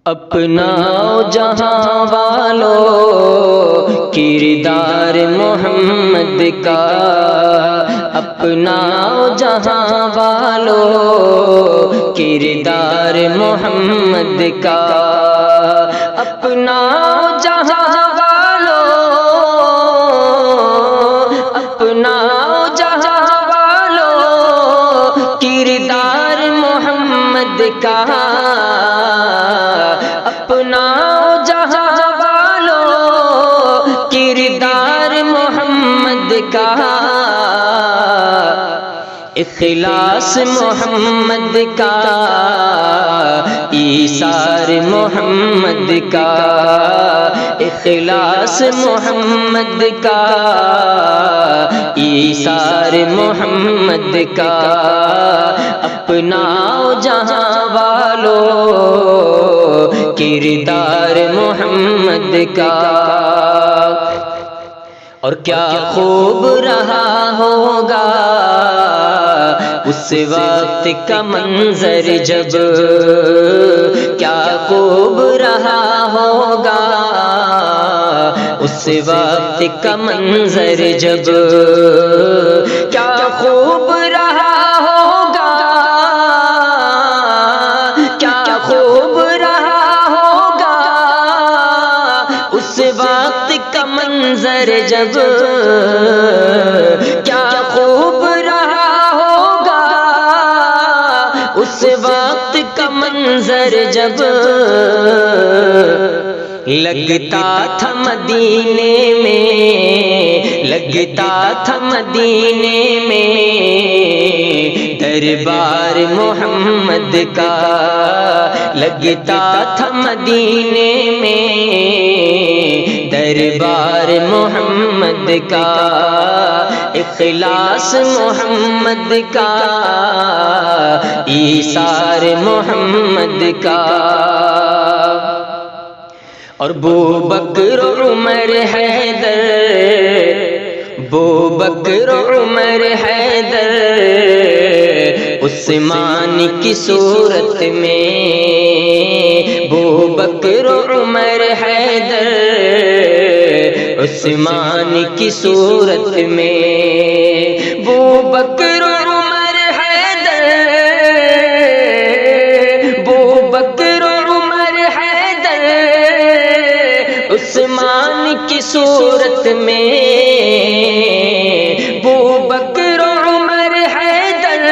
اپناؤ جہاں والو کردار محمد کا، اپناؤ جہاں والو کردار محمد کا، اپناؤ جہاں والو، اپناؤ جہاں والو کردار محمد کا، اپناؤ جہاں والو کردار محمد کا، اخلاص محمد کا، ایثار محمد کا، اخلاص محمد کا، ایثار محمد کا، اپناؤ جہاں والو کردار محمد کا۔ اور کیا خوب رہا ہوگا اس وقت کا منظر جب، کیا خوب رہا ہوگا اس وقت کا منظر جب، کیا خوب رہا ہوگا، کیا خوب رہا ہوگا اس وقت کا منظر جب، کیا خوب رہا ہوگا اس وقت کا منظر جب، لگتا تھا مدینے میں، لگتا تھا مدینے میں دربار محمد کا، لگتا تھا مدینے میں دربار محمد کا، اخلاص محمد کا، ایثار محمد کا۔ اور بوبکر عمر حیدر، بوبکر عمر حیدر عثمان کی صورت میں، بوبکر عمر حیدر عثمان کی صورت میں، بوبکر عمر حیدر، بوبکر عمر حیدر عثمان کی صورت میں، بوبکر عمر حیدر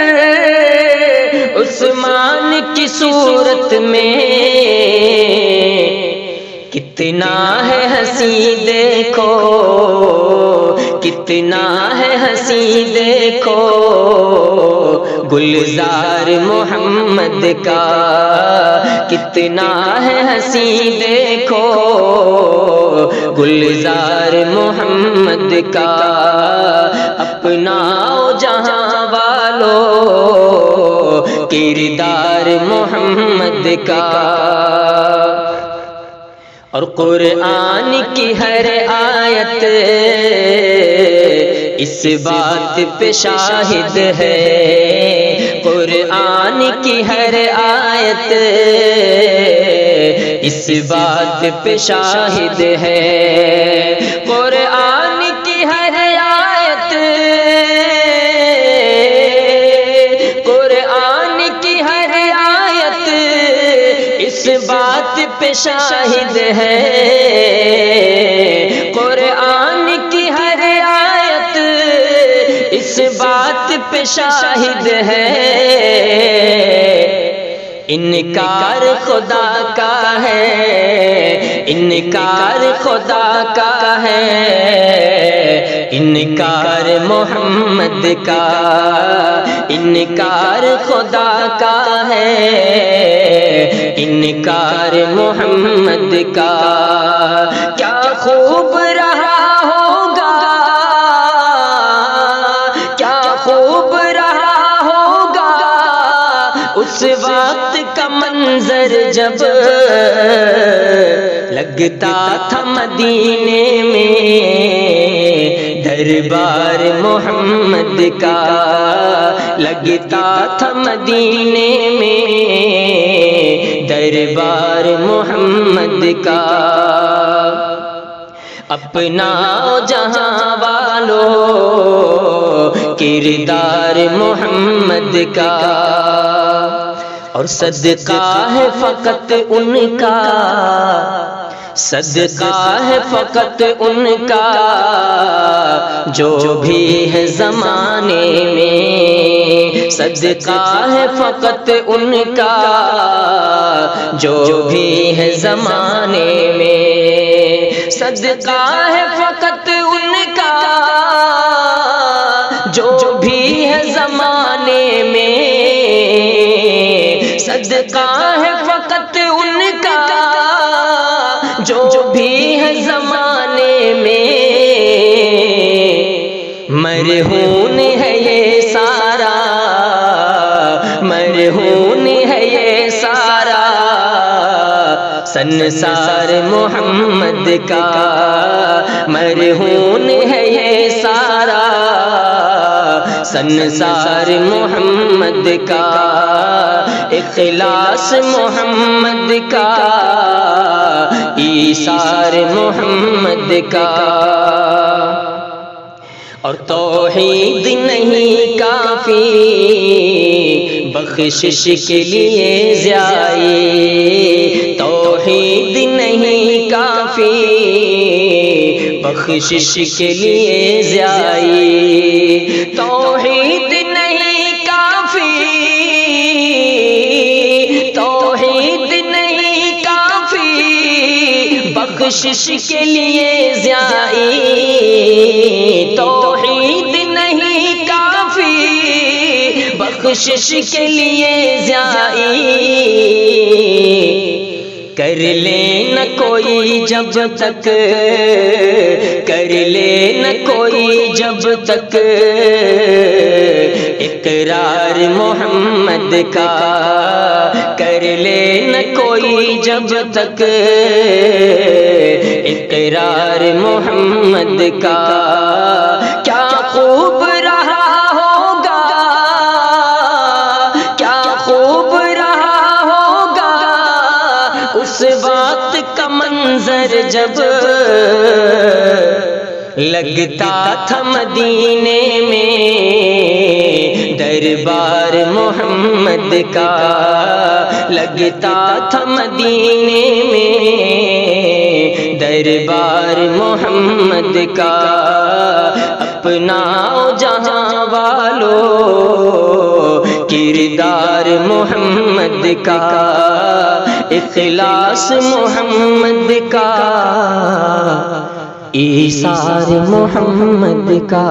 عثمان کی صورت میں، کتنا ہے ہنسی دیکھو، کتنا ہے ہنسی دیکھو گلزار محمد کا، کتنا ہے ہنسی دیکھو گلزار محمد کا، اپناؤ جہاں والو کردار محمد کا۔ اور قرآن کی ہر آیت اس بات پہ شاہد ہے، قرآن کی ہر آیت اس بات پہ شاہد ہے، قرآن کی ہر آیت، قرآن کی ہر آیت اس بات پہ شاہد ہے، قرآن کی ہر آیت اس بات پہ شاہد ہے، انکار خدا کا ہے، انکار خدا کا ہے، انکار محمد کا، انکار خدا کا ہے، انکار محمد کا، کیا خوب رہا ہوگا، کیا خوب رہا ہوگا اس وقت کا منظر جب، لگتا تھا مدینے میں دربار محمد کا، لگتا تھا مدینے میں دربار کردار محمد کا، اپنا جہاں والو کردار محمد کا، اور صدقہ ہے فقط ان کا، صدقہ ہے فقط ان کا جو بھی ہے زمانے میں، صدقہ ہے فقط ان کا جو بھی ہے زمانے میں، صدقہ ہے فقط ان کا جو بھی ہے زمانے میں، صدقہ ہے فقط ان کا جو بھی ہے زمانے میں، مرہون ہے یہ سارا، مرہون ہے یہ سارا سنسار محمد کا، مرہون ہے یہ سارا سنسار محمد کا، اخلاص محمد کا، ایثار محمد کا، اور توحید نہیں کافی بخشش کے لیے ضیائی، توحید نہیں کافی بخشش کے لیے ضیائی، توحید نہیں کافی، توحید نہیں کافی بخشش کے لیے ضیائی، توحید نہیں کافی بخشش کے لیے ضیائی، کر لے نہ کوئی جب تک، کر لے نہ کوئی جب تک اقرار محمد کا، کر لے نہ کوئی جب تک اقرار محمد کا، کیا خوب رہا ہوگا، کیا خوب رہا ہوگا اس وقت کا منظر جب لگتا تھا مدینے میں دربار محمد کا، لگتا تھا مدینے میں دربار محمد کا، اپنا جہاں والو کردار محمد کا، اخلاص محمد کا، ایثار محمد کا۔